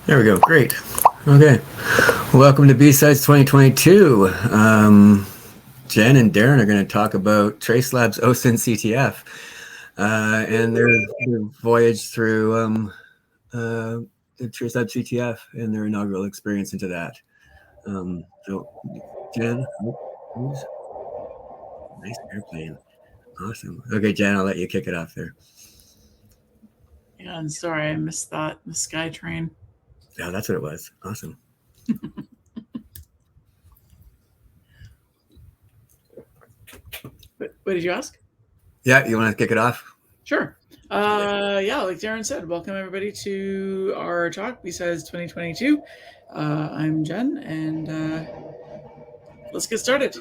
There we go. Great. Okay. Welcome to B-Sides 2022. Jenn and Darren are going to talk about TraceLabs OSINT CTF and their voyage through the TraceLabs CTF and their inaugural experience into that. So, Jenn, nice airplane. Awesome. Okay, Jenn, I'll let you kick it off there. Yeah, and sorry, I missed that. The SkyTrain. Yeah, that's what it was. Awesome. What did you ask? Yeah, you want to kick it off? Sure. Yeah, like Darren said, welcome everybody to our talk, B-Sides 2022. I'm Jenn, and let's get started.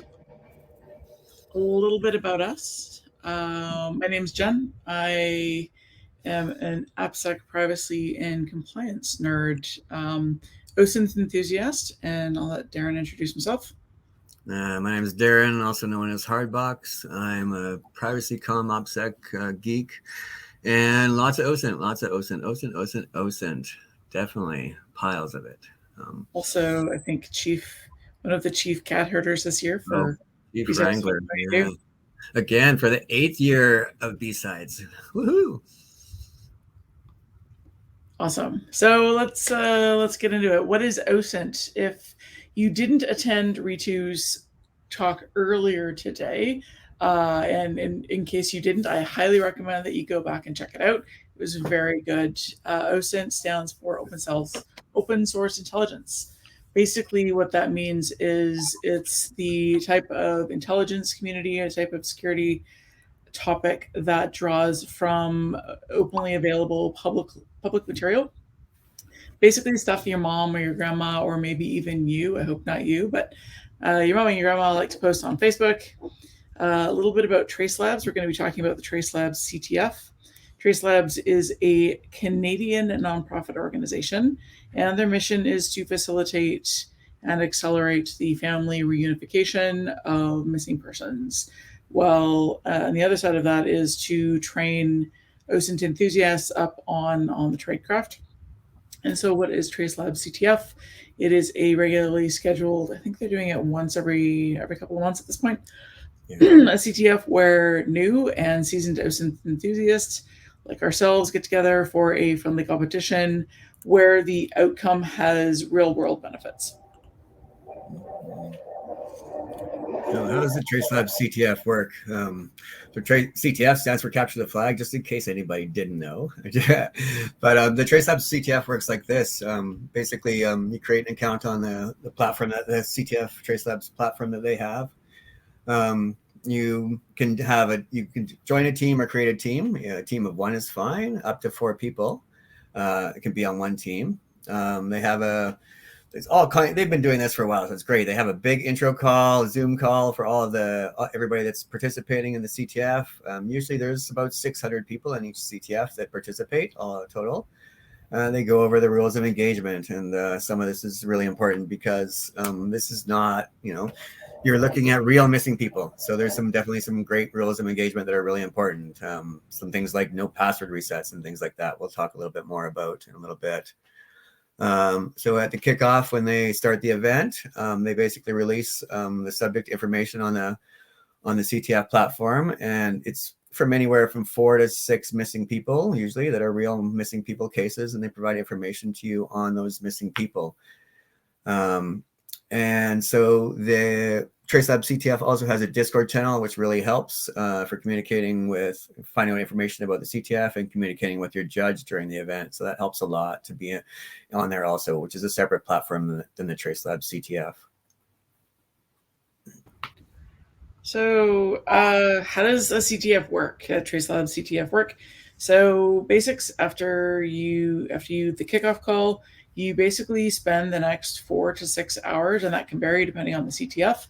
A little bit about us. My name's Jenn. I am an AppSec privacy and compliance nerd, OSINT enthusiast, and I'll let Darren introduce himself. My name is Darren, also known as Hardbox. I'm a privacy comm OPSEC geek, and lots of OSINT. Definitely piles of it. Also, I think one of the chief cat herders this year for Chief Wrangler. Yeah. Again, for the 8th year of B-Sides. Woohoo! Awesome. So let's get into it. What is OSINT? If you didn't attend Ritu's talk earlier today, and in case you didn't, I highly recommend that you go back and check it out. It was very good. OSINT stands for Open Source Intelligence. Basically, what that means is it's the type of intelligence community, a type of security topic that draws from openly available public material. Basically, stuff your mom or your grandma, or maybe even you, I hope not you, but your mom and your grandma like to post on Facebook. A little bit about TraceLabs. We're going to be talking about the TraceLabs CTF. TraceLabs is a Canadian nonprofit organization, and their mission is to facilitate and accelerate the family reunification of missing persons. Well, on the other side of that is to train OSINT enthusiasts up on the tradecraft. And so what is TraceLabs CTF? It is a regularly scheduled, I think they're doing it once every couple of months at this point, a CTF where new and seasoned OSINT enthusiasts like ourselves get together for a friendly competition where the outcome has real world benefits. So how does the TraceLabs CTF work? CTF stands for Capture the Flag, just in case anybody didn't know. But the TraceLabs CTF works like this. Basically, you create an account on the platform, that the CTF TraceLabs platform that they have. You can join a team or create a team. A team of 1 is fine, up to 4 people. It can be on one team. They've been doing this for a while, so it's great. They have a big intro call, Zoom call for all of everybody that's participating in the CTF. Usually there's about 600 people in each CTF that participate, all total. They go over the rules of engagement, and some of this is really important because this is not, you're looking at real missing people. So there's definitely some great rules of engagement that are really important. Some things like no password resets and things like that. We'll talk a little bit more about in a little bit. So at the kickoff, when they start the event, they basically release the subject information on the CTF platform, and it's from anywhere from 4 to 6 missing people, usually, that are real missing people cases, and they provide information to you on those missing people. And so the TraceLabs CTF also has a Discord channel, which really helps for finding out information about the CTF and communicating with your judge during the event. So that helps a lot to be on there also, which is a separate platform than the TraceLabs CTF. So how does a CTF work, a TraceLabs CTF work? So basics, after the kickoff call, you basically spend the next 4 to 6 hours, and that can vary depending on the CTF,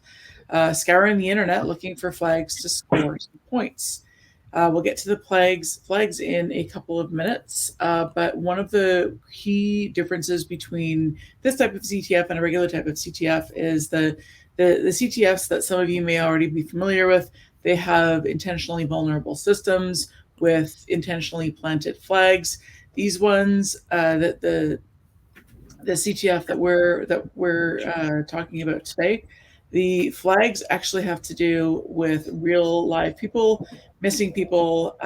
scouring the internet looking for flags to score some points. We'll get to the flags in a couple of minutes, but one of the key differences between this type of CTF and a regular type of CTF is the CTFs that some of you may already be familiar with. They have intentionally vulnerable systems with intentionally planted flags. These ones, the the CTF that we're talking about today, the flags actually have to do with real live people, missing people,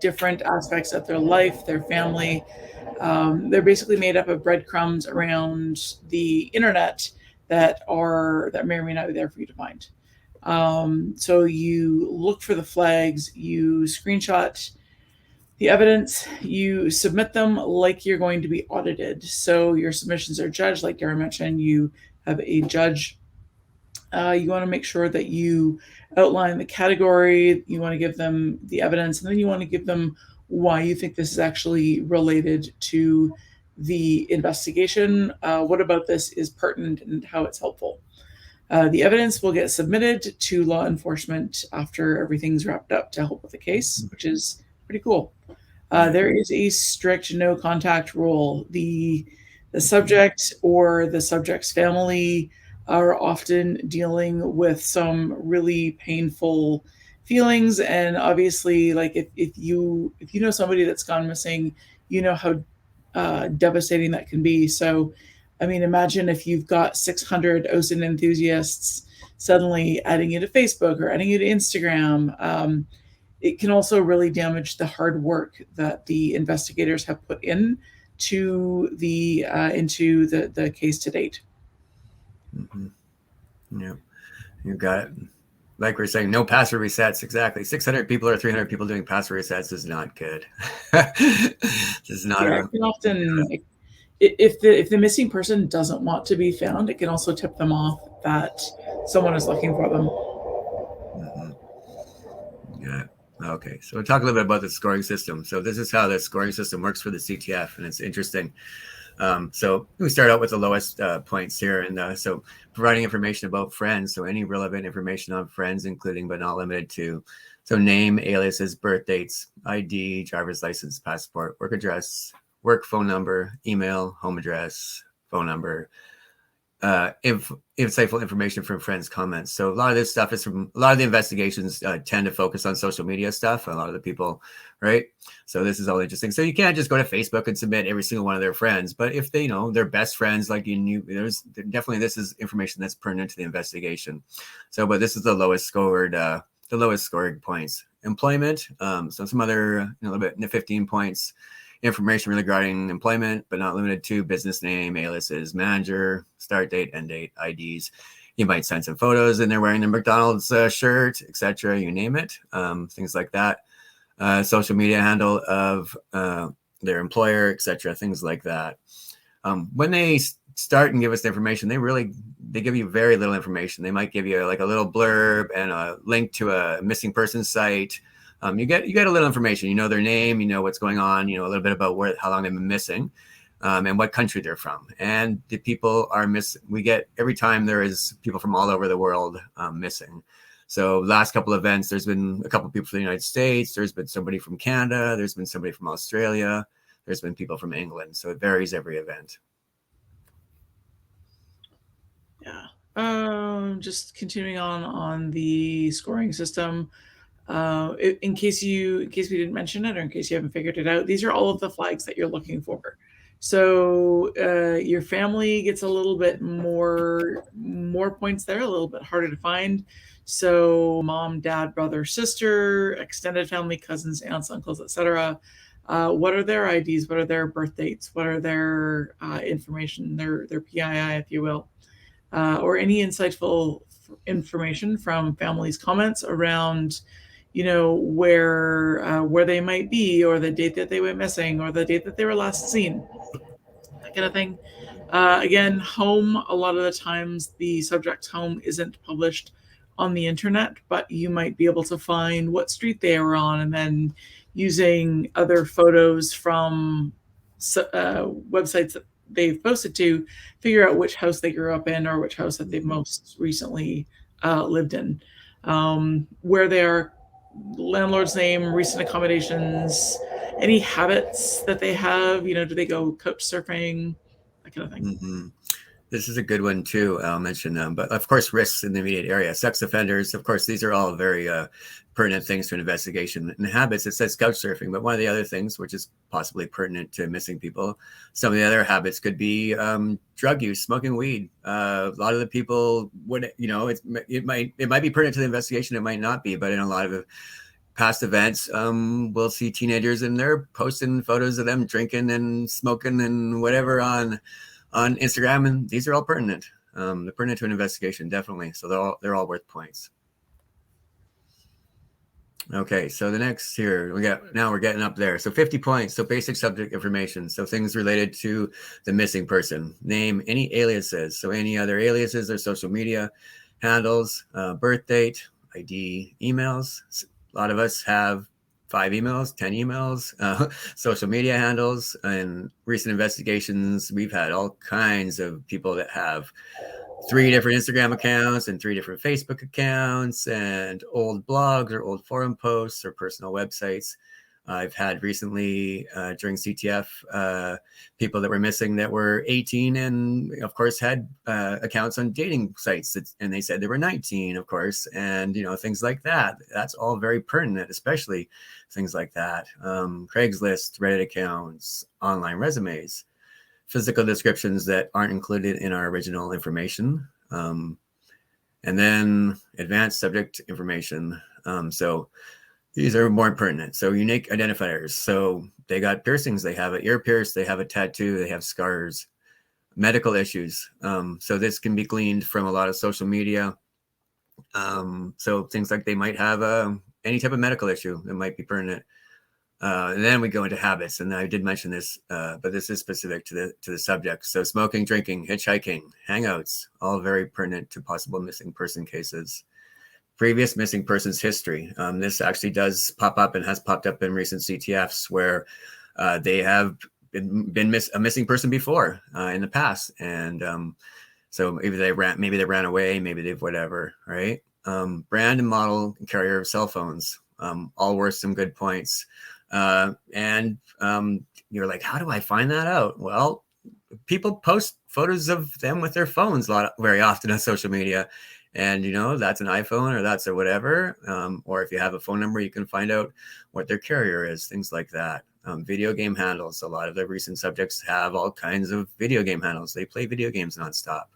different aspects of their life, their family. They're basically made up of breadcrumbs around the internet that may or may not be there for you to find. So you look for the flags, you screenshot the evidence, you submit them like you're going to be audited. So your submissions are judged, like Darren mentioned, you have a judge. You want to make sure that you outline the category, you want to give them the evidence, and then you want to give them why you think this is actually related to the investigation. What about this is pertinent and how it's helpful. The evidence will get submitted to law enforcement after everything's wrapped up to help with the case, which is pretty cool. There is a strict no contact rule. The subject or the subject's family are often dealing with some really painful feelings, and obviously, like if you know somebody that's gone missing, you know how devastating that can be. So, I mean, imagine if you've got 600 OSINT enthusiasts suddenly adding you to Facebook or adding you to Instagram. It can also really damage the hard work that the investigators have put into the case to date. Mm-hmm. Yeah, you got it. Like we're saying, no password resets. Exactly. 600 people or 300 people doing password resets is not good. This is not often, if the missing person doesn't want to be found, it can also tip them off that someone is looking for them. Mm-hmm. Yeah. Okay, so we'll talk a little bit about the scoring system. So this is how the scoring system works for the CTF, and it's interesting. So we start out with the lowest points here, and so providing information about friends. So any relevant information on friends, including but not limited to, so name, aliases, birth dates, ID, driver's license, passport, work address, work phone number, email, home address, phone number, insightful information from friends' comments. So a lot of this stuff is from a lot of the investigations tend to focus on social media stuff. A lot of the people, right? So this is all interesting. So you can't just go to Facebook and submit every single one of their friends, but if they know their best friends, like there's definitely this is information that's pertinent to the investigation. So, but this is the lowest scored points. Employment. So some other a little bit 15 points. Information regarding employment, but not limited to business name, aliases, manager, start date, end date, IDs. You might send some photos and they're wearing the McDonald's shirt, etc. You name it, things like that. Social media handle of their employer, etc. Things like that. When they start and give us the information, they give you very little information. They might give you like a little blurb and a link to a missing person site. You get a little information. You know their name. You know what's going on. You know a little bit about how long they've been missing, and what country they're from. And the people are missing. We get every time there is people from all over the world missing. So last couple of events, there's been a couple of people from the United States. There's been somebody from Canada. There's been somebody from Australia. There's been people from England. So it varies every event. Yeah. Just continuing on the scoring system. In case we didn't mention it, or in case you haven't figured it out, these are all of the flags that you're looking for. So your family gets a little bit more points there, a little bit harder to find. So mom, dad, brother, sister, extended family, cousins, aunts, uncles, etc. What are their IDs? What are their birth dates? What are their information, their PII, if you will, or any insightful information from families' comments around where they might be, or the date that they went missing, or the date that they were last seen, that kind of thing. Again, home, a lot of the times the subject's home isn't published on the internet, but you might be able to find what street they were on, and then using other photos from websites that they've posted to figure out which house they grew up in, or which house that they've most recently lived in, where they are, landlord's name, recent accommodations, any habits that they have. Do they go couch surfing, that kind of thing. Mm-hmm. This is a good one too. I'll mention them, but of course, risks in the immediate area. Sex offenders, of course, these are all very pertinent things to an investigation. And habits, it says couch surfing, but one of the other things, which is possibly pertinent to missing people, some of the other habits could be drug use, smoking weed. A lot of the people would, it might be pertinent to the investigation, it might not be, but in a lot of past events, we'll see teenagers and they're posting photos of them drinking and smoking and whatever on Instagram, and these are all pertinent. They're pertinent to an investigation, definitely. So they're all worth points. Okay, so the next here, now we're getting up there. So 50 points. So basic subject information. So things related to the missing person. Name, any aliases. So any other aliases or social media handles, birth date, ID, emails. A lot of us have 5 emails, 10 emails, social media handles. And recent investigations, we've had all kinds of people that have 3 different Instagram accounts and 3 different Facebook accounts and old blogs or old forum posts or personal websites. I've had recently during CTF people that were missing that were 18 and of course had accounts on dating sites and they said they were 19, of course, and things like that. That's all very pertinent, especially things like that. Craigslist, Reddit accounts, online resumes, physical descriptions that aren't included in our original information, and then advanced subject information. So these are more pertinent. So unique identifiers. So they got piercings, they have an ear pierce, they have a tattoo, they have scars, medical issues. So this can be gleaned from a lot of social media. So things like they might have any type of medical issue that might be pertinent. And then we go into habits, and I did mention this, but this is specific to the subject. So smoking, drinking, hitchhiking, hangouts, all very pertinent to possible missing person cases. Previous missing persons history. This actually does pop up and has popped up in recent CTFs where they have been a missing person before in the past, and so maybe they ran away, maybe they've whatever, right? Brand and model and carrier of cell phones, all worth some good points. And you're like, how do I find that out? Well, people post photos of them with their phones very often on social media. And, that's an iPhone or that's a whatever. Or if you have a phone number, you can find out what their carrier is, things like that. Video game handles. A lot of the recent subjects have all kinds of video game handles. They play video games nonstop.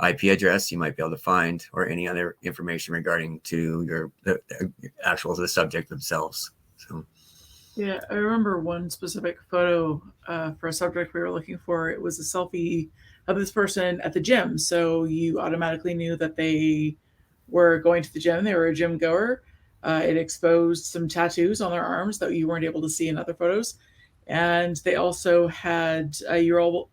IP address you might be able to find, or any other information regarding to the subject themselves. So. Yeah, I remember one specific photo for a subject we were looking for. It was a selfie of this person at the gym. So you automatically knew that they were going to the gym. They were a gym goer. It exposed some tattoos on their arms that you weren't able to see in other photos. And they also had, you're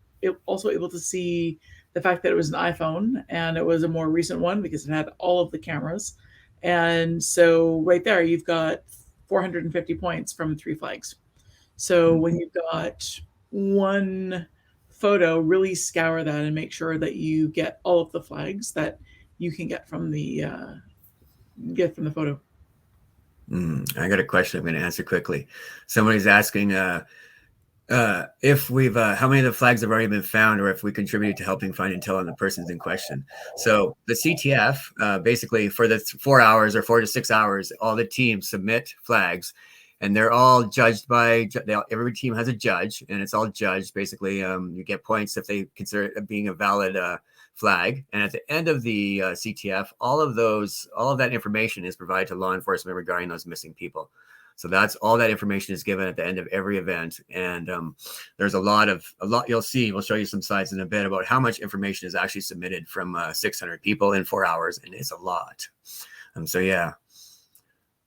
also able to see the fact that it was an iPhone, and it was a more recent one because it had all of the cameras. And so right there, you've got 450 points from 3 flags. So when you've got one photo, really scour that and make sure that you get all of the flags that you can get from the photo. I got a question I'm going to answer quickly. Somebody's asking if we've how many of the flags have already been found, or if we contributed to helping find intel on the persons in question. So the CTF, basically for the 4 hours or 4 to 6 hours, all the teams submit flags, and they're all judged by, every team has a judge, and it's all judged. Basically, you get points if they consider it being a valid flag. And at the end of the CTF, all of that information is provided to law enforcement regarding those missing people. So that's all that information is given at the end of every event. And there's a lot you'll see. We'll show you some slides in a bit about how much information is actually submitted from 600 people in 4 hours. And it's a lot. So yeah.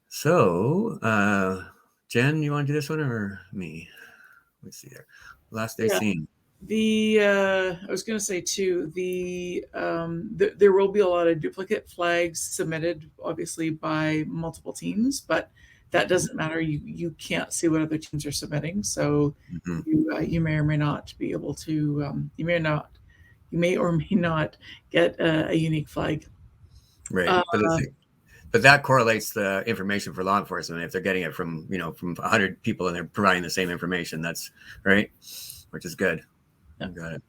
So Jen, you want to do this one or me? Let's see there. Last day seen. I was going to say too, there will be a lot of duplicate flags submitted, obviously by multiple teams, but that doesn't matter. You can't see what other teams are submitting, so you may or may not be able to. You may or may not get a unique flag. Right, but that correlates the information for law enforcement if they're getting it from 100 people and they're providing the same information. That's right, which is good. Yeah. Got it.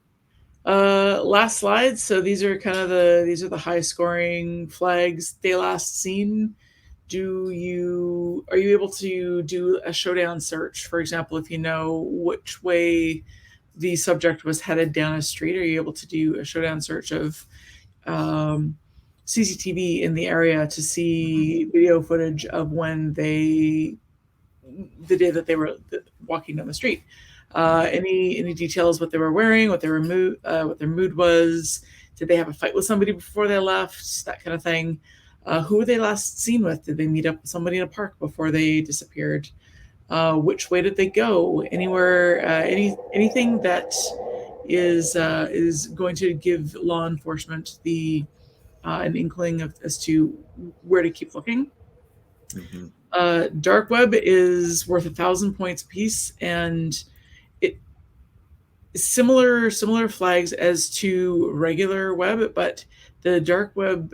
Last slide. So these are the high scoring flags. They last seen. Are you able to do a showdown search? For example, if you know which way the subject was headed down a street, are you able to do a showdown search of CCTV in the area to see video footage of the day that they were walking down the street? Any details, what they were wearing, what their mood was? Did they have a fight with somebody before they left? That kind of thing. Who were they last seen with? Did they meet up with somebody in a park before they disappeared? Which way did they go? Anywhere? Anything that is going to give law enforcement an inkling as to where to keep looking. Dark web is worth 1,000 points a piece, and it similar flags as to regular web, but the dark web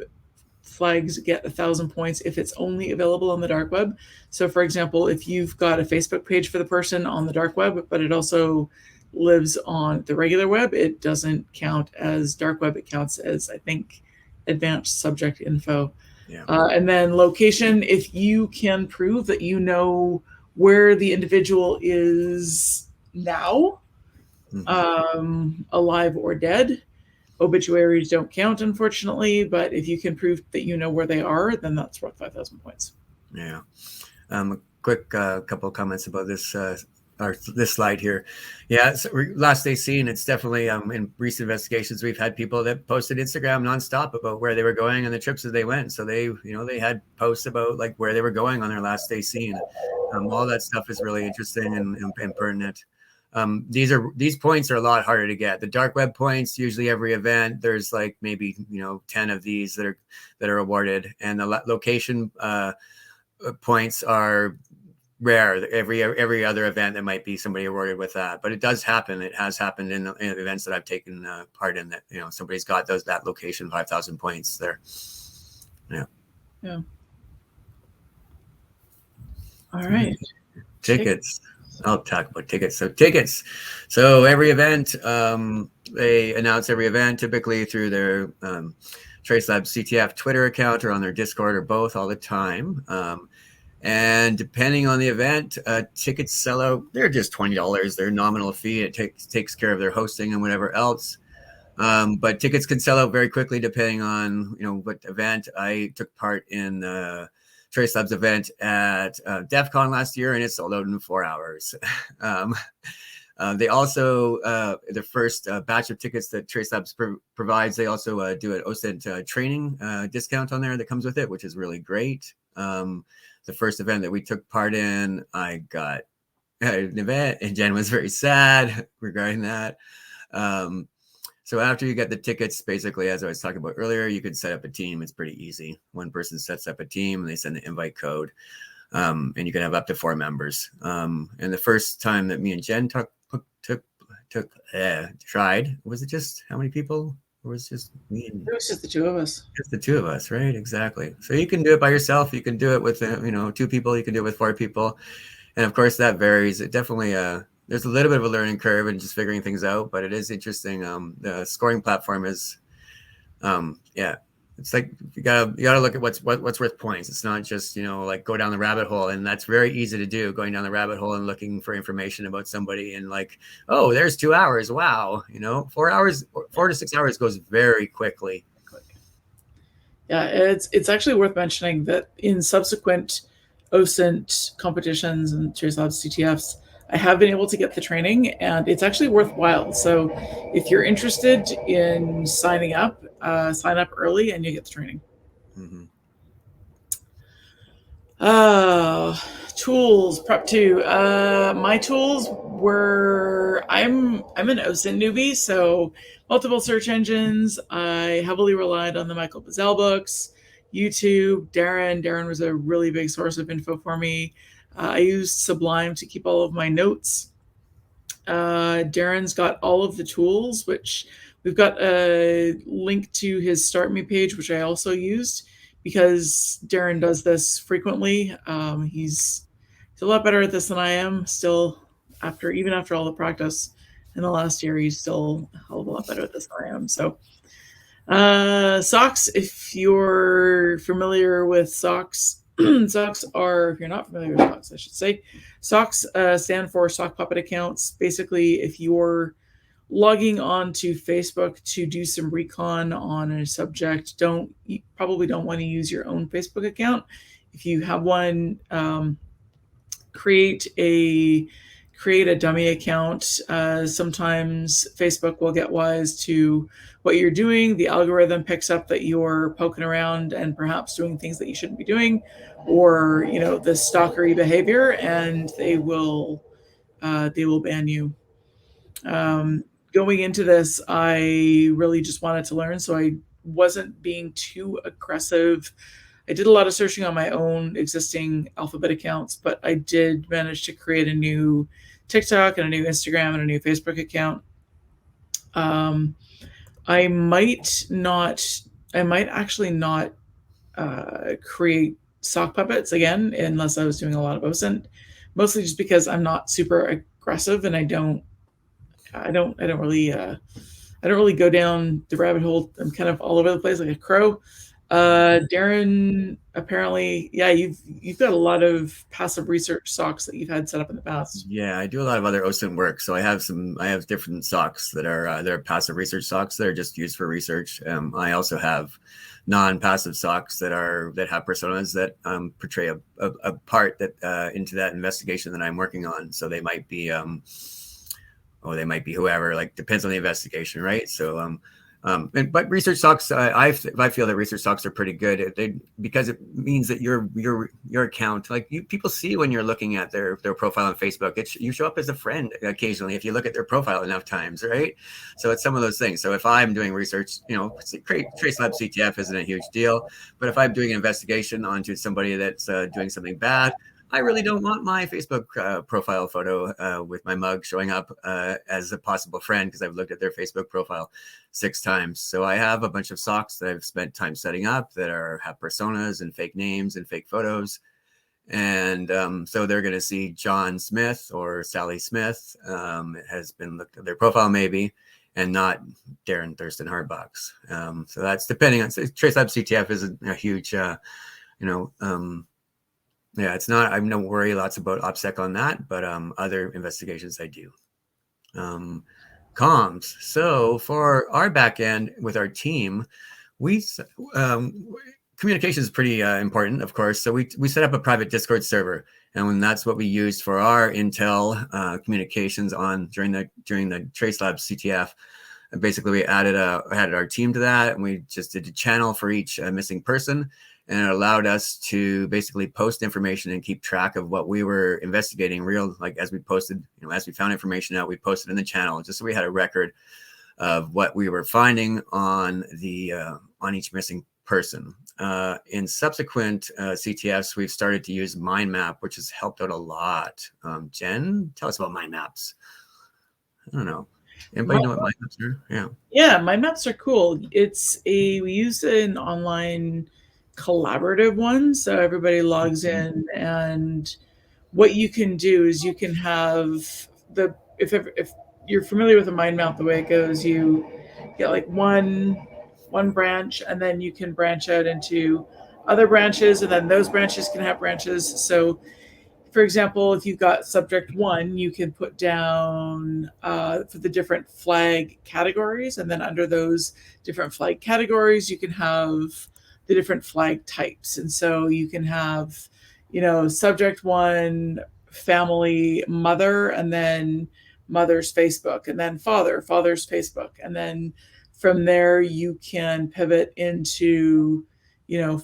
flags get 1,000 points if it's only available on the dark web. So for example, if you've got a Facebook page for the person on the dark web, but it also lives on the regular web, it doesn't count as dark web. It counts as, I think, advanced subject info. Yeah. And then location, if you can prove that you know where the individual is now, alive or dead. Obituaries don't count, unfortunately, but if you can prove that you know where they are, then that's worth 5,000 points. Yeah. A quick couple of comments about this this slide here. Yeah, so last day seen, it's definitely in recent investigations, we've had people that posted Instagram nonstop about where they were going and the trips that they went. So they had posts about like where they were going on their last day seen. All that stuff is really interesting and pertinent. These points are a lot harder to get. The dark web points, usually every event, there's like maybe 10 of these that are awarded, and the location points are rare. Every other event there might be somebody awarded with that, but it does happen. It has happened in events that I've taken part in, that somebody's got that location 5,000 points there. Yeah. All right. Tickets. I'll talk about tickets. So every event, they announce every event typically through their TraceLabs CTF Twitter account or on their Discord or both all the time. And depending on the event, tickets sell out. They're just $20. They're nominal fee. It takes care of their hosting and whatever else. But tickets can sell out very quickly depending on what event. I took part in the TraceLabs event at DEF CON last year, and it sold out in 4 hours. They also, the first batch of tickets that TraceLabs provides, they also do an OSINT training discount on there that comes with it, which is really great. The first event that we took part in, I got an event, and Jen was very sad regarding that. So after you get the tickets, basically, as I was talking about earlier, you can set up a team. It's pretty easy. One person sets up a team, and they send the invite code, and you can have up to 4 members. And the first time that me and Jen tried, was it just how many people? Or was it just me and? It was just the two of us. Just the two of us, right? Exactly. So you can do it by yourself. You can do it with 2 people. You can do it with 4 people, and of course that varies. It definitely there's a little bit of a learning curve and just figuring things out, but it is interesting. The scoring platform is, it's like you gotta look at what's worth points. It's not just like go down the rabbit hole, and that's very easy to do. Going down the rabbit hole and looking for information about somebody, and like, oh, there's 2 hours. Wow, 4 hours, 4 to 6 hours goes very quickly. Yeah, it's actually worth mentioning that in subsequent OSINT competitions and TraceLabs CTFs, I have been able to get the training, and it's actually worthwhile. So if you're interested in signing up, sign up early and you get the training. Mm-hmm. Tools, prep 2. My tools were, I'm an OSINT newbie, so multiple search engines. I heavily relied on the Michael Bazell books, YouTube, Darren. Darren was a really big source of info for me. I used Sublime to keep all of my notes. Darren's got all of the tools, which we've got a link to his Start Me page, which I also used because Darren does this frequently. He's a lot better at this than I am still, even after all the practice. in the last year. He's still a hell of a lot better at this than I am. So socks, if you're familiar with socks, socks are, if you're not familiar with socks, I should say, socks stand for sock puppet accounts. Basically, if you're logging on to Facebook to do some recon on a subject, you probably don't want to use your own Facebook account. If you have one, create a dummy account. Sometimes Facebook will get wise to what you're doing. The algorithm picks up that you're poking around and perhaps doing things that you shouldn't be doing, or the stalkery behavior, and they will ban you. Going into this, I really just wanted to learn, so I wasn't being too aggressive. I did a lot of searching on my own existing Alphabet accounts, but I did manage to create a new TikTok and a new Instagram and a new Facebook account. I might actually not create sock puppets again unless I was doing a lot of OSINT, mostly just because I'm not super aggressive and I don't really go down the rabbit hole. I'm kind of all over the place like a crow. Darren, apparently, yeah, you've got a lot of passive research socks that you've had set up in the past. Yeah, I do a lot of other OSINT work. So I have different socks that are they're passive research socks that are just used for research. I also have non-passive socks that have personas that portray a part that into that investigation that I'm working on. So they might be they might be whoever, like depends on the investigation, right? So but research socks, I feel that research socks are pretty good because it means that your account, like people see when you're looking at their profile on Facebook, you show up as a friend occasionally if you look at their profile enough times, right? So it's some of those things. So if I'm doing research, TraceLabs CTF isn't a huge deal, but if I'm doing an investigation onto somebody that's doing something bad, I really don't want my Facebook profile photo with my mug showing up as a possible friend because I've looked at their Facebook profile 6 times. So I have a bunch of socks that I've spent time setting up that have personas and fake names and fake photos. And so they're going to see John Smith or Sally Smith has been looked at their profile maybe, and not Darren Thurston Hardbox. So that's depending on TraceLabs CTF isn't a huge, yeah, it's not. I don't worry lots about OPSEC on that, but other investigations I do. Comms. So for our back end with our team, communication is pretty important, of course. So we set up a private Discord server, and that's what we used for our intel communications during the TraceLabs CTF. And basically, we added our team to that, and we just did a channel for each missing person. And it allowed us to basically post information and keep track of what we were investigating like as we posted, as we found information out, we posted in the channel just so we had a record of what we were finding on each missing person. In subsequent CTFs, we've started to use mind map, which has helped out a lot. Jen, tell us about mind maps. I don't know. Anybody know what mind maps are? Yeah, mind maps are cool. We use an online collaborative one, so everybody logs in, and what you can do is you can have if you're familiar with a mind map, the way it goes, you get like one branch, and then you can branch out into other branches, and then those branches can have branches. So for example, if you've got subject 1, you can put down for the different flag categories, and then under those different flag categories you can have the different flag types. And so you can have, subject 1, family, mother, and then mother's Facebook, and then father's Facebook. And then from there you can pivot into,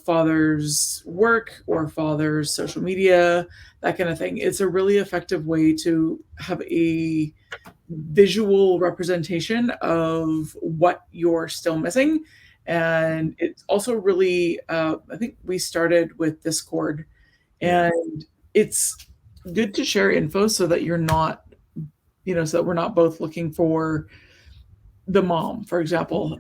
father's work or father's social media, that kind of thing. It's a really effective way to have a visual representation of what you're still missing. And it's also really, I think we started with Discord, and it's good to share info so that you're not, so that we're not both looking for the mom, for example.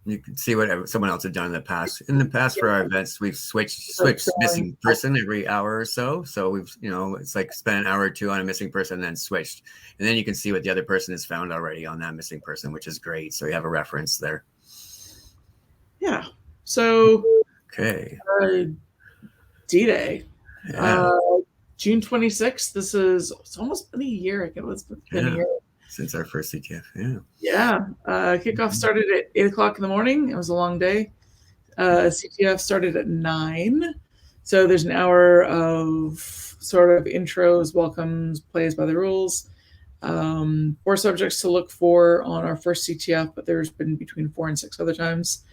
You can see what someone else had done in the past. In the past, for our events, we've switched missing person every hour or so. So we've, it's like spent an hour or two on a missing person, and then switched, and then you can see what the other person has found already on that missing person, which is great. So you have a reference there. Yeah. So okay. D-Day. Yeah. June 26th. It's almost been a year. I think it's been a year since our first CTF. Yeah. Yeah. Kickoff started at 8:00 in the morning. It was a long day. CTF started at 9. So there's an hour of sort of intros, welcomes, plays by the rules. 4 subjects to look for on our first CTF, but there's been between 4 and 6 other times.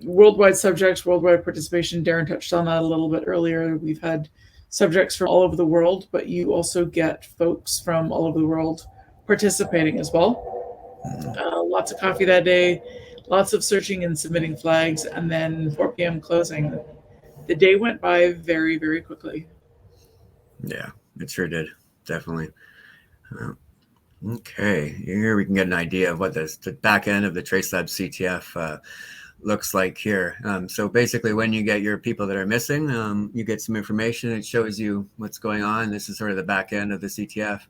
Worldwide subjects, worldwide participation. Darren touched on that a little bit earlier. We've had subjects from all over the world, but you also get folks from all over the world participating as well. Lots of coffee that day, lots of searching and submitting flags, and then 4 p.m. closing. The day went by very, very quickly. Yeah, it sure did. Definitely. Okay, here we can get an idea of what the back end of the TraceLabs CTF looks like here. So basically, when you get your people that are missing, you get some information. It shows you what's going on. This is sort of the back end of the CTF.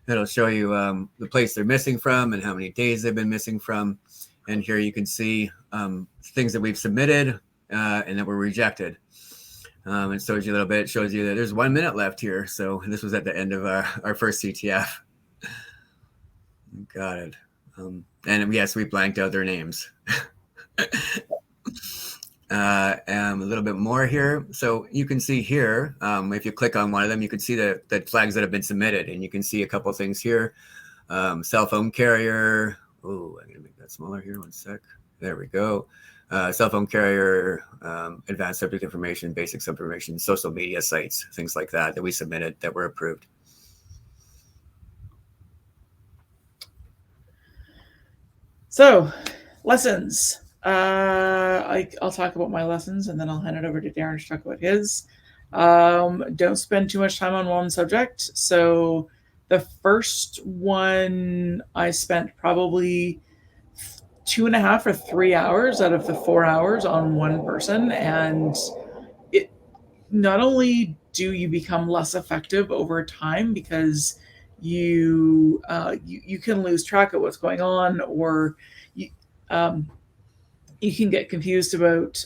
It'll show you the place they're missing from and how many days they've been missing from. And here you can see things that we've submitted and that were rejected. It shows you a little bit. It shows you that there's 1 minute left here. So this was at the end of our first CTF. Got it. And yes, we blanked out their names. A little bit more here. So you can see here, if you click on one of them, you can see the flags that have been submitted, and you can see a couple things here. Cell phone carrier. Oh, I'm going to make that smaller here. 1 sec. There we go. Cell phone carrier, advanced subject information, basic information, social media sites, things like that we submitted that were approved. So, lessons. I'll talk about my lessons, and then I'll hand it over to Darren to talk about his. Don't spend too much time on one subject. So the first one I spent probably 2.5 or 3 hours out of the 4 hours on one person, and it not only do you become less effective over time because you can lose track of what's going on, or you can get confused about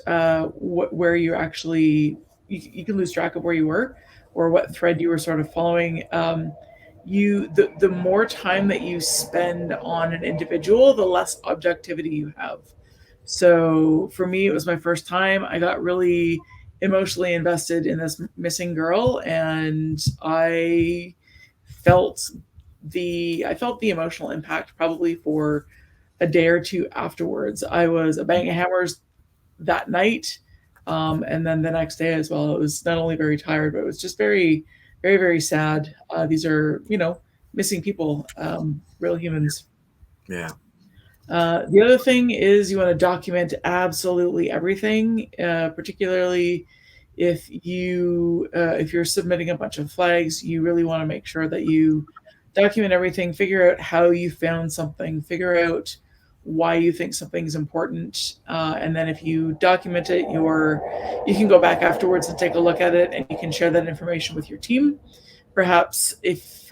where you're actually. You can lose track of where you were or what thread you were sort of following. The more time that you spend on an individual, the less objectivity you have. So for me, it was my first time. I got really emotionally invested in this missing girl, and I felt the emotional impact probably for a day or two afterwards. I was a bang of hammers that night, and then the next day as well. It was not only very tired, but it was just very, very, very sad. These are, missing people, real humans. Yeah. The other thing is you want to document absolutely everything, particularly if you're submitting a bunch of flags. You really want to make sure that you document everything, figure out how you found something, figure out why you think something's important, and then if you document it, you can go back afterwards and take a look at it, and you can share that information with your team. Perhaps if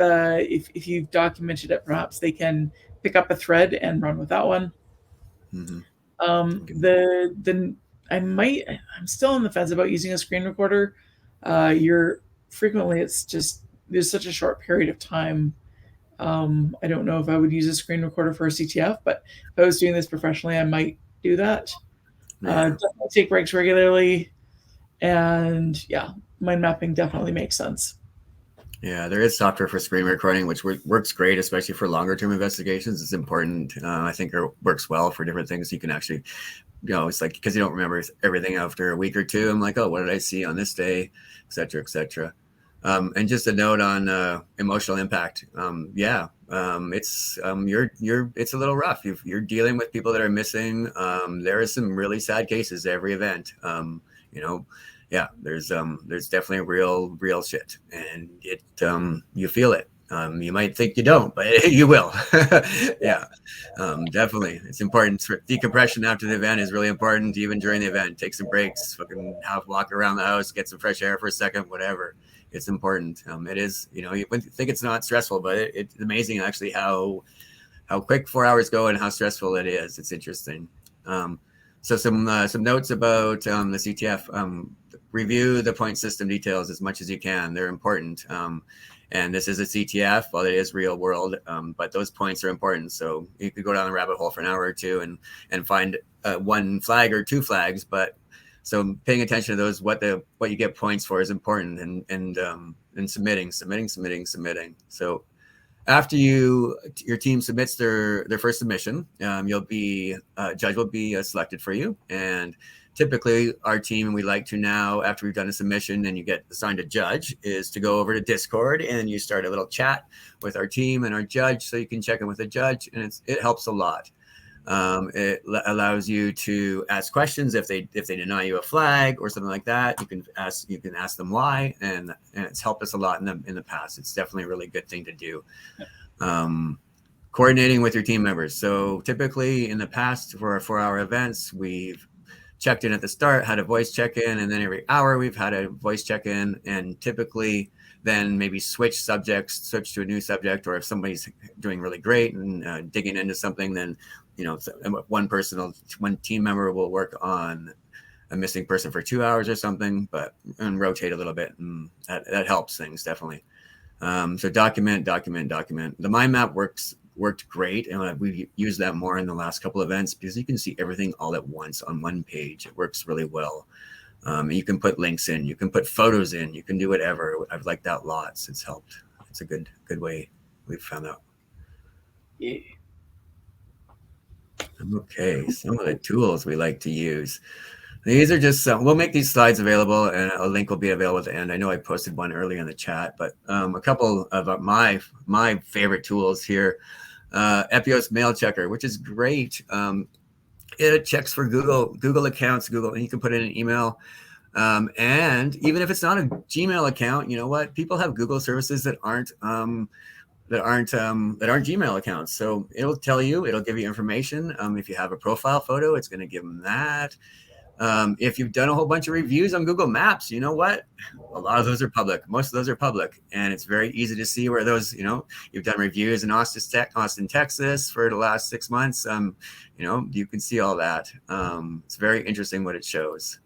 you've documented it, perhaps they can pick up a thread and run with that one. Mm-hmm. I'm still on the fence about using a screen recorder. It's just there's such a short period of time. I don't know if I would use a screen recorder for a CTF, but if I was doing this professionally, I might do that. Definitely take breaks regularly, and mind mapping definitely makes sense. Yeah, there is software for screen recording, which works great, especially for longer term investigations. It's important. I think it works well for different things. You can actually, it's like, because you don't remember everything after a week or two. I'm like, oh, what did I see on this day, et cetera, et cetera. And just a note on emotional impact. It's it's a little rough. You're dealing with people that are missing. There are some really sad cases every event. There's definitely real shit, and you feel it. You might think you don't, but you will. Yeah, definitely. It's important. Decompression after the event is really important. Even during the event, take some breaks, fucking walk around the house, get some fresh air for a second, whatever. It's important. It is, you think it's not stressful, but it's amazing actually how quick 4 hours go and how stressful it is. It's interesting. So some notes about the CTF. Review the point system details as much as you can. They're important. And this is a CTF, well, it is real world, but those points are important. So you could go down the rabbit hole for an hour or two and find one flag or two flags. But so paying attention to those, what you get points for is important, and submitting. So after your team submits their first submission, judge will be selected for you. And typically our team, we like to now, after we've done a submission and you get assigned a judge, is to go over to Discord and you start a little chat with our team and our judge, so you can check in with the judge, and it helps a lot. It allows you to ask questions if they deny you a flag or something like that. You can ask them why, and it's helped us a lot in the past. It's definitely a really good thing to do. Coordinating with your team members. So typically in the past for our 4-hour events, we've checked in at the start, had a voice check-in, and then every hour we've had a voice check-in, and typically then maybe switch to a new subject, or if somebody's doing really great and digging into something, then one team member will work on a missing person for 2 hours or something, and rotate a little bit, and that helps things definitely. So document. The mind map worked great, and we've used that more in the last couple of events because you can see everything all at once on one page. It works really well. You can put links in, you can put photos in, you can do whatever. I've liked that lots. It's helped. It's a good way, we've found out. Yeah. Okay, some of the tools we like to use. These are just we'll make these slides available, and a link will be available at the end. I know I posted one earlier in the chat, but a couple of my favorite tools here. Epios Mail Checker, which is great. It checks for Google accounts, and you can put in an email. And even if it's not a Gmail account, you know what? People have Google services that aren't Gmail accounts. So it'll give you information. If you have a profile photo, it's going to give them that. If you've done a whole bunch of reviews on Google Maps, you know what? A lot of those are public. Most of those are public, and it's very easy to see where those, you've done reviews in Austin, Texas for the last 6 months. You can see all that. It's very interesting what it shows.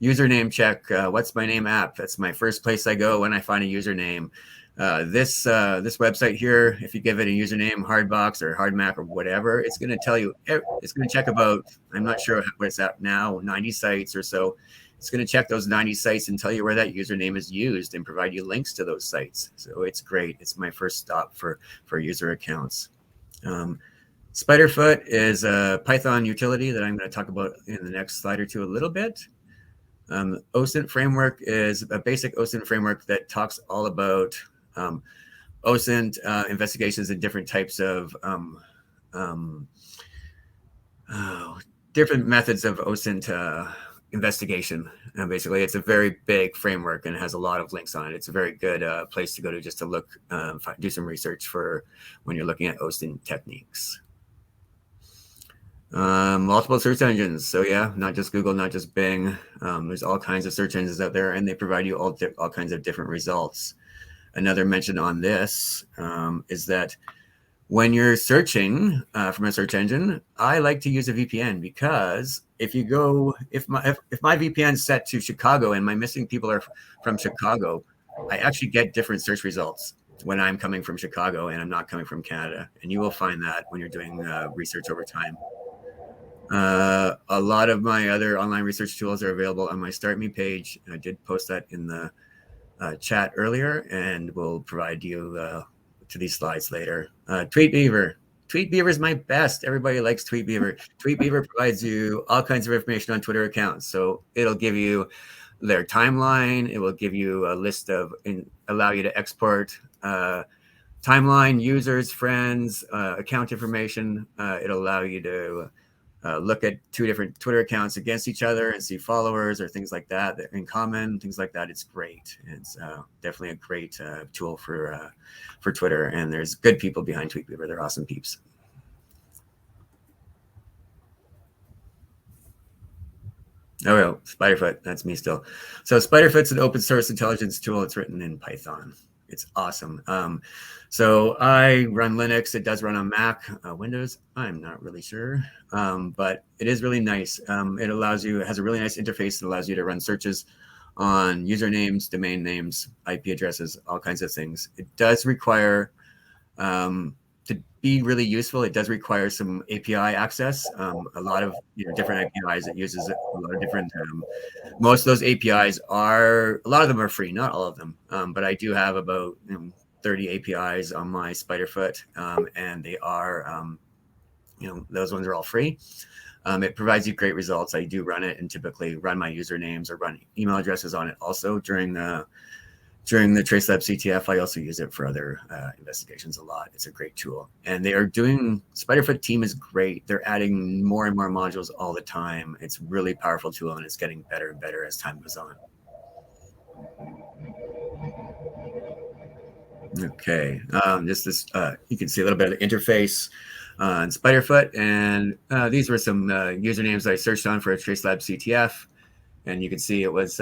Username check. What's my name app? That's my first place I go when I find a username. This website here, if you give it a username, Hardbox or Hardmac or whatever, it's going to tell you, it's going to check about, I'm not sure what it's at now, 90 sites or so. It's going to check those 90 sites and tell you where that username is used and provide you links to those sites. So it's great. It's my first stop for user accounts. Spiderfoot is a Python utility that I'm going to talk about in the next slide or two a little bit. OSINT framework is a basic OSINT framework that talks all about OSINT investigations and different types of different methods of OSINT investigation. And basically, it's a very big framework and it has a lot of links on it. It's a very good place to go to just to look, do some research for when you're looking at OSINT techniques. Multiple search engines. So yeah, not just Google, not just Bing. There's all kinds of search engines out there, and they provide you all kinds of different results. Another mention on this is that when you're searching from a search engine, I like to use a VPN, because if my VPN is set to Chicago and my missing people are from Chicago, I actually get different search results when I'm coming from Chicago and I'm not coming from Canada. And you will find that when you're doing research over time. A lot of my other online research tools are available on my Start Me page. I did post that in the chat earlier, and we'll provide you to these slides later. Tweetbeaver. Tweetbeaver is my best. Everybody likes Tweetbeaver. Tweetbeaver provides you all kinds of information on Twitter accounts. So it'll give you their timeline. It will give you a list of, allow you to export timeline, users, friends, account information. It'll allow you to look at two different Twitter accounts against each other and see followers or things like that in common, things like that. It's great. It's definitely a great tool for Twitter. And there's good people behind TweetBeaver. They're awesome peeps. Oh, well, Spiderfoot, that's me still. So Spiderfoot's an open source intelligence tool. It's written in Python. It's awesome. So I run Linux. It does run on Mac, Windows. I'm not really sure, but it is really nice. It has a really nice interface that allows you to run searches on usernames, domain names, IP addresses, all kinds of things. It does require, to be really useful, it does require some API access. A lot of different APIs. It uses a lot of different. Most of those APIs a lot of them are free, not all of them. But I do have about 30 APIs on my Spiderfoot, and they are, those ones are all free. It provides you great results. I do run it and typically run my usernames or run email addresses on it also during the TraceLabs CTF. I also use it for other investigations a lot. It's a great tool. And Spiderfoot team is great. They're adding more and more modules all the time. It's a really powerful tool, and it's getting better and better as time goes on. Okay, you can see a little bit of the interface on Spiderfoot. And these were some usernames I searched on for a TraceLabs CTF. And you can see it was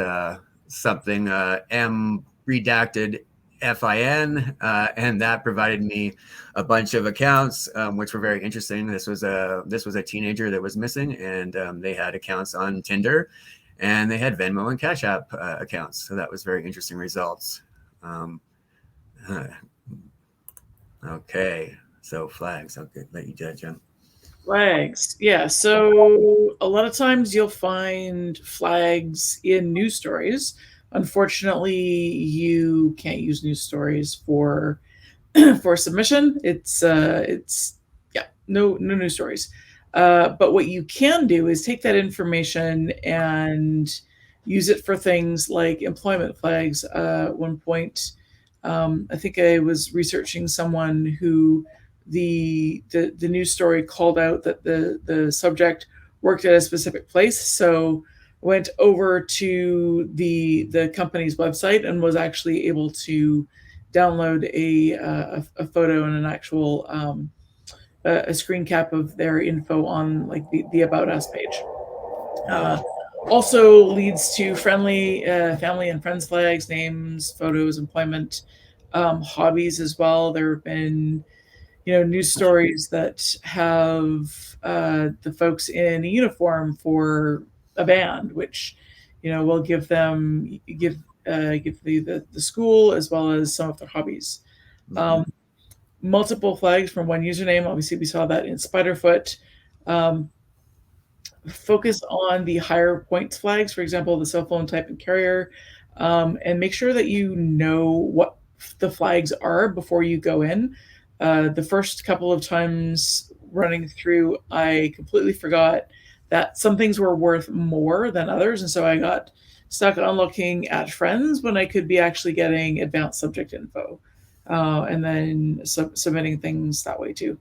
something M redacted FIN, and that provided me a bunch of accounts, which were very interesting. This was a teenager that was missing, and they had accounts on Tinder, and they had Venmo and Cash App accounts. So that was very interesting results. Okay, so flags. I'll let you judge them. Flags. Yeah. So a lot of times you'll find flags in news stories. Unfortunately, you can't use news stories for submission. It's no news stories. But what you can do is take that information and use it for things like employment flags. At one point, I think I was researching someone who the news story called out that the subject worked at a specific place. So went over to the company's website and was actually able to download a photo and an actual a screen cap of their info on like the About Us page. Also leads to friendly family and friends flags, names, photos, employment, hobbies as well. There have been news stories that have the folks in a uniform for a band, which will give the school as well as some of their hobbies. Multiple flags from one username. Obviously, we saw that in Spiderfoot. Focus on the higher points flags, for example, the cell phone type and carrier, and make sure that you know what the flags are before you go in. The first couple of times running through, I completely forgot that some things were worth more than others. And so I got stuck on looking at friends when I could be actually getting advanced subject info, and then submitting things that way too.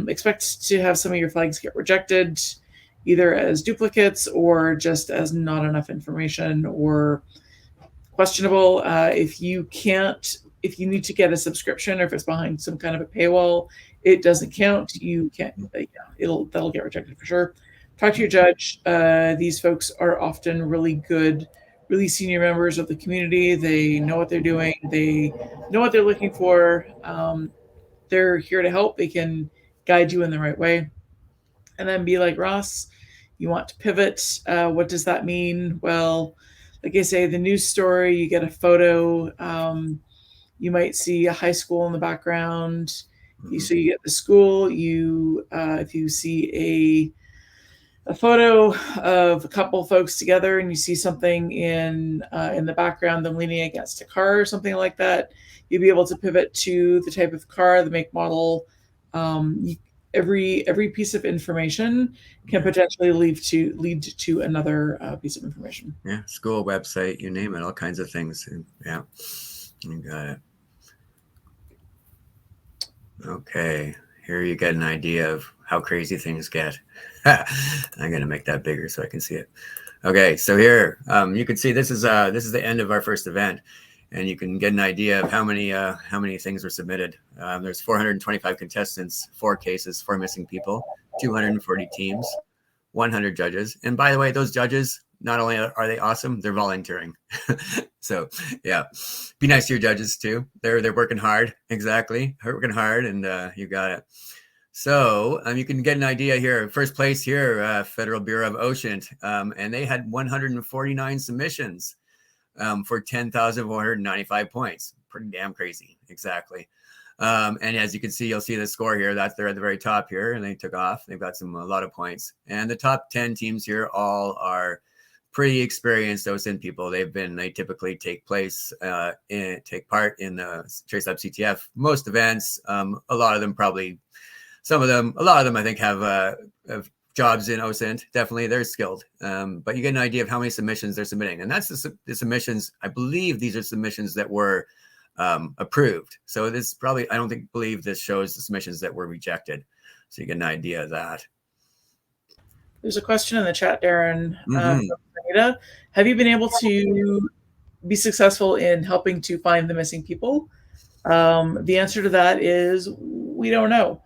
Expect to have some of your flags get rejected, either as duplicates or just as not enough information or questionable. If you need to get a subscription, or if it's behind some kind of a paywall, it doesn't count. You can't. That'll get rejected for sure. Talk to your judge. These folks are often really good, really senior members of the community. They know what they're doing. They know what they're looking for. They're here to help. They can guide you in the right way. And then be like, Ross, you want to pivot. What does that mean? Well, like I say, the news story, you get a photo. You might see a high school in the background. So you get the school. If you see a photo of a couple folks together, and you see something in the background, them leaning against a car or something like that, you'll be able to pivot to the type of car, the make, model. Every piece of information can potentially lead to another piece of information. Yeah, school, website, you name it, all kinds of things. Yeah, you got it. Okay, here you get an idea of how crazy things get. I'm gonna make that bigger so I can see it. Okay, so here you can see this is the end of our first event, and you can get an idea of how many things were submitted. There's 425 contestants, 4 cases, 4 missing people, 240 teams, 100 judges. And by the way, those judges, not only are they awesome, they're volunteering. So yeah, be nice to your judges too. They're working hard. Exactly, working hard, and you got it. So you can get an idea here. First place here, Federal Bureau of OSINT, and they had 149 submissions for 10,495 points. Pretty damn crazy. Exactly. And as you can see, you'll see the score here. They're at the very top here, and they took off. They've got a lot of points. And the top 10 teams here all are pretty experienced OSINT people. They typically take part in the TraceLabs CTF most events. A lot of them probably. A lot of them, I think, have jobs in OSINT. Definitely, they're skilled. But you get an idea of how many submissions they're submitting. And that's the submissions. I believe these are submissions that were approved. So this probably, I don't believe this shows the submissions that were rejected. So you get an idea of that. There's a question in the chat, Darren. Have you been able to be successful in helping to find the missing people? The answer to that is we don't know.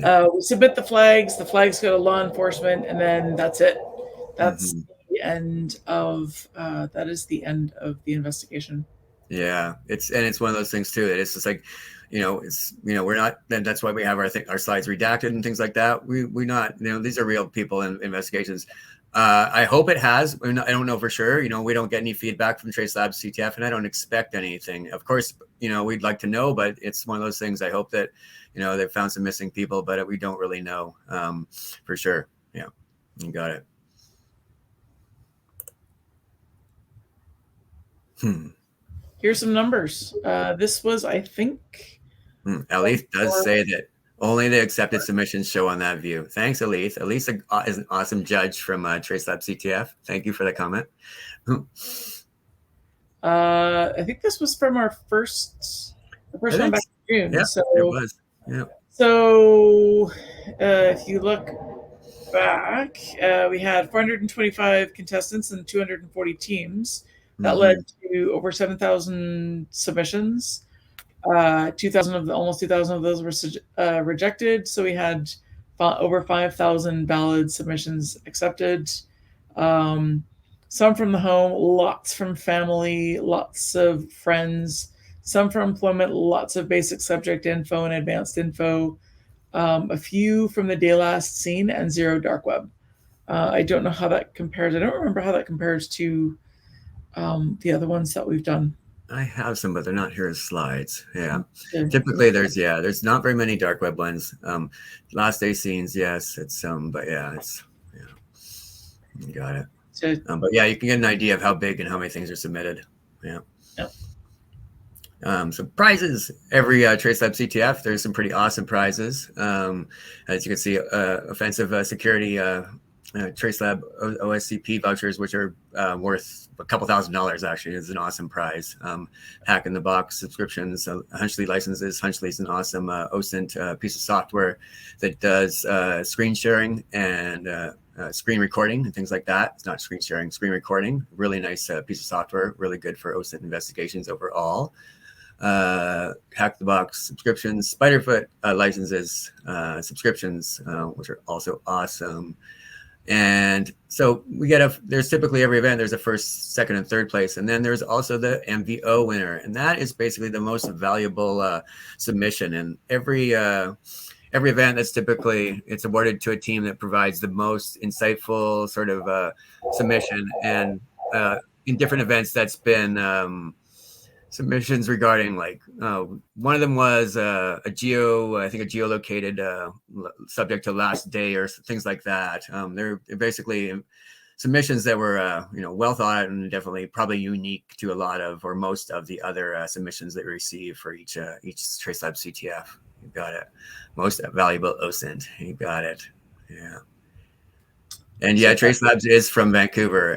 We submit the flags go to law enforcement, and then that's it. That's the end of that is the end of the investigation. Yeah, it's one of those things too. That it's just like, we're not. That's why we have our slides redacted and things like that. We're not. These are real people in investigations. I hope it has. I don't know for sure. We don't get any feedback from TraceLabs CTF, and I don't expect anything. Of course, we'd like to know, but it's one of those things. I hope that they've found some missing people, but we don't really know for sure. Yeah, you got it. Here's some numbers. This was, I think. Elise does say that only the accepted submissions show on that view. Thanks, Elise. Elise is an awesome judge from TraceLabs CTF. Thank you for the comment. I think this was from our first one back in June. Yeah, so, it was. Yeah. So if you look back, we had 425 contestants and 240 teams. That led to over 7,000 submissions. 2,000 of almost 2,000 of those were rejected. So we had over 5,000 valid submissions accepted. Some from the home, lots from family, lots of friends, some from employment, lots of basic subject info and advanced info, a few from the day last seen, and 0 dark web. I don't know how that compares. I don't remember how that compares to the other ones that we've done. I have some, but they're not here as slides. Yeah. Typically there's not very many dark web ones. Last day scenes, yes, it's but yeah, you got it. So, but yeah, you can get an idea of how big and how many things are submitted. Yeah. So prizes, every TraceLabs CTF, there's some pretty awesome prizes. As you can see, offensive security TraceLab OSCP vouchers, which are worth a couple $1,000 actually, is an awesome prize. Hack in the Box subscriptions, Hunchly licenses. Hunchly is an awesome OSINT piece of software that does screen sharing and screen recording and things like that. It's not screen sharing, screen recording. Really nice piece of software, really good for OSINT investigations overall. Hack the Box subscriptions, Spiderfoot licenses, subscriptions, which are also awesome. And so we get there's typically every event, there's a first, second, and third place. And then there's also the MVO winner. And that is basically the most valuable submission. And every event that's typically, it's awarded to a team that provides the most insightful sort of submission. And in different events, that's been submissions regarding one of them was I think a geolocated subject to last day or things like that. They're basically submissions that were well thought out and definitely probably unique to a lot of or most of the other submissions that we receive for each TraceLabs CTF. You got it. Most valuable OSINT. You got it. Yeah. And yeah, TraceLabs is from Vancouver,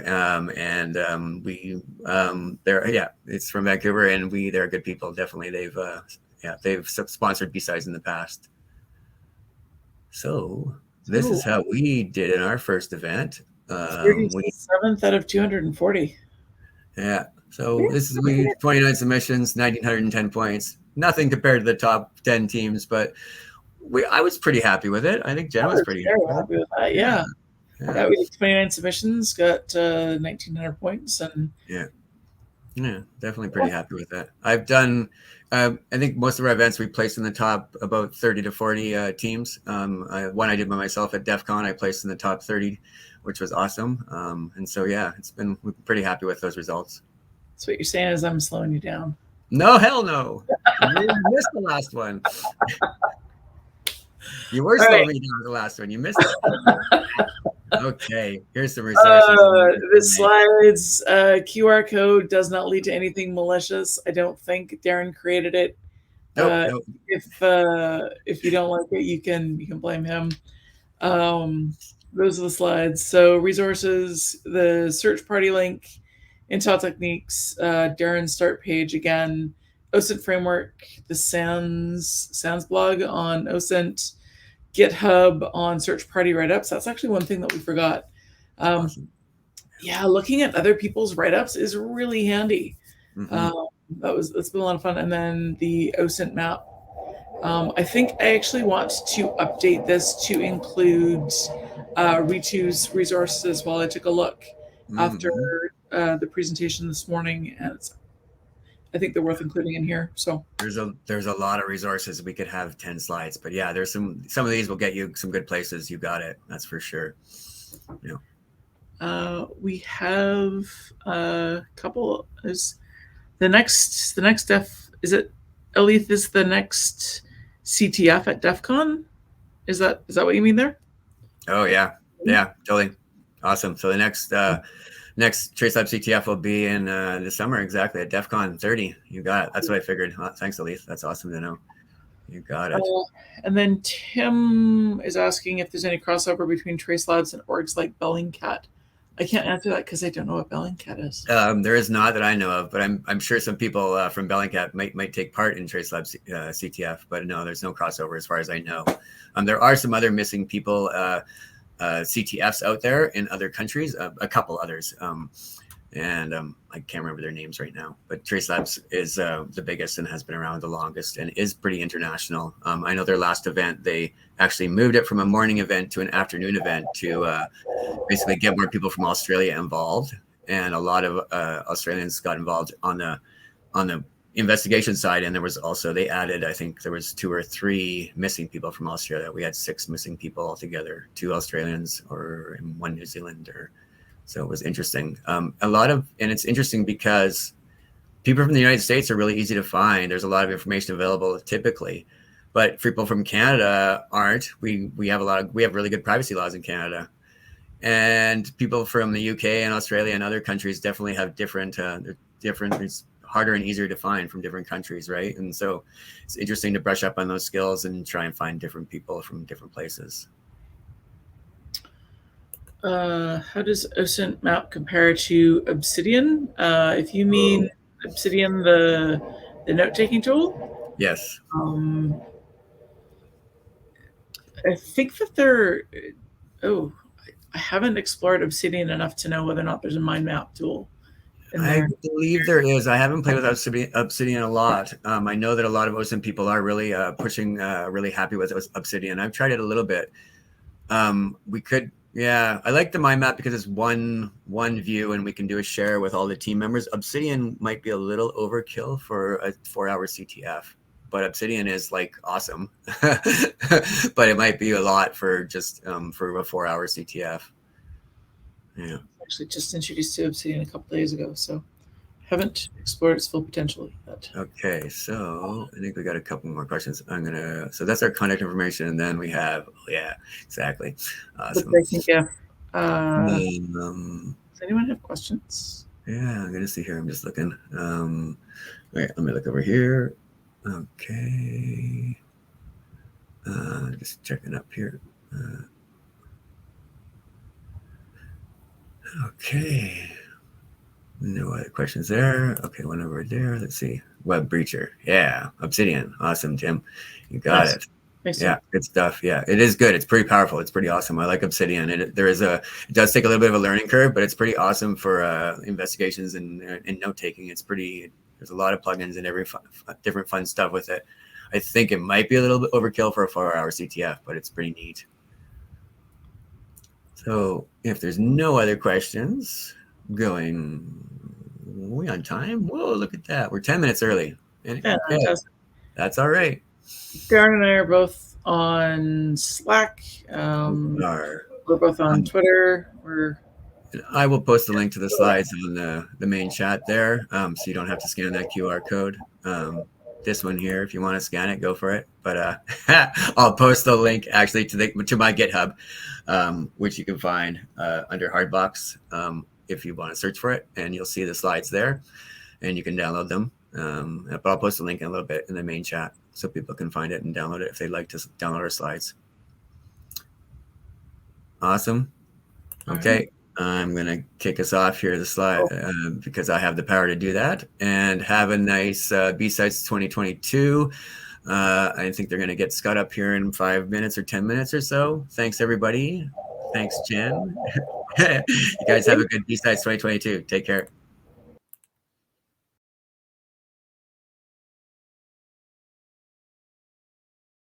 it's from Vancouver, and they're good people. Definitely, they've sponsored B-sides in the past. So this is how we did in our first event. 37th out of 240. Yeah. So this is 29 submissions, 1,910 points. Nothing compared to the top 10 teams, but I was pretty happy with it. I think Jenn was pretty happy with that. Yeah. Yeah, we did 29 submissions, got 1,900 points, and yeah, definitely pretty happy with that. I've done, I think most of our events we placed in the top about 30 to 40 teams. One I did by myself at DEF CON, I placed in the top 30, which was awesome. And so yeah, we're pretty happy with those results. So what you're saying is I'm slowing you down. No, hell no. You missed the last one. You were slowing me down with the last one. You missed it. Okay, here's some resources. The slides QR code does not lead to anything malicious. I don't think Darren created it. Nope. If you don't like it, you can blame him. Those are the slides. So resources, the search party link, Intel techniques, Darren's start page again, OSINT framework, the Sans blog on OSINT, GitHub on search party write-ups. That's actually one thing that we forgot. Awesome. Yeah, looking at other people's write-ups is really handy. It's been a lot of fun. And then the OSINT map. I think I actually want to update this to include Ritu's resources while I took a look after the presentation this morning, and I think they're worth including in here. So there's a lot of resources. We could have 10 slides, but yeah, there's some of these will get you some good places. You got it. That's for sure. Yeah. We have a couple. Is the next is it Elith is the next CTF at DEF CON? Is that what you mean there? Oh yeah, totally. Awesome. So the next TraceLabs CTF will be in the summer, exactly, at DEF CON 30. You got it. That's what I figured. Thanks, Elith. That's awesome to know. You got it. And then Tim is asking if there's any crossover between TraceLabs and orgs like Bellingcat. I can't answer that because I don't know what Bellingcat is. There is not that I know of, but I'm sure some people from Bellingcat might take part in TraceLabs CTF, but no, there's no crossover as far as I know. There are some other missing people CTFs out there in other countries, a couple others, and I can't remember their names right now, but TraceLabs is the biggest and has been around the longest and is pretty international. I know their last event, they actually moved it from a morning event to an afternoon event to basically get more people from Australia involved, and a lot of Australians got involved on the investigation side, and there was also, they added, I think there was 2 or 3 missing people from Australia. We had 6 missing people altogether, 2 Australians and 1 New Zealander. So it was interesting. And it's interesting because people from the United States are really easy to find. There's a lot of information available typically, but people from Canada aren't. We have really good privacy laws in Canada, and people from the UK and Australia and other countries definitely have different. It's harder and easier to find from different countries, right? And so it's interesting to brush up on those skills and try and find different people from different places. How does OSINT map compare to Obsidian? If you mean Obsidian, the note-taking tool? Yes. I think that they're... I haven't explored Obsidian enough to know whether or not there's a mind map tool. I believe there is. I haven't played with Obsidian a lot. I know that a lot of OSINT people are really pushing, really happy with Obsidian. I've tried it a little bit. I like the mind map because it's one view and we can do a share with all the team members. Obsidian might be a little overkill for a 4-hour CTF, but Obsidian is like awesome. But it might be a lot for just for a 4-hour CTF. Yeah. Actually just introduced to Obsidian a couple days ago, so haven't explored its full potential yet. Okay, so I think we got a couple more questions. So that's our contact information, and then we have, exactly. Awesome. Does anyone have questions? Yeah, I'm gonna see here. I'm just looking. Wait, let me look over here. Okay. Just checking up here. Okay. No other questions there. Okay, one over there. Let's see. Web breacher. Yeah. Obsidian. Awesome, Tim. You got it. Yeah, good stuff. Yeah, it is good. It's pretty powerful. It's pretty awesome. I like Obsidian. It does take a little bit of a learning curve, but it's pretty awesome for investigations and note taking. There's a lot of plugins and different fun stuff with it. I think it might be a little bit overkill for a 4-hour CTF, but it's pretty neat. So if there's no other questions, are we on time? Whoa, look at that. We're 10 minutes early. Yeah, okay. That's all right. Darren and I are both on Slack. We're both on Twitter. I will post a link to the slides on the main chat there, so you don't have to scan that QR code. This one here, if you want to scan it, go for it. But I'll post the link actually to my GitHub, which you can find under Hardbox if you want to search for it, and you'll see the slides there, and you can download them. But I'll post a link in a little bit in the main chat so people can find it and download it if they'd like to download our slides. Awesome. Okay. I'm going to kick us off here, the slide, because I have the power to do that. And have a nice B-Sides 2022. I think they're going to get Scott up here in 5 minutes or 10 minutes or so. Thanks, everybody. Thanks, Jen. You guys have a good B-Sides 2022. Take care.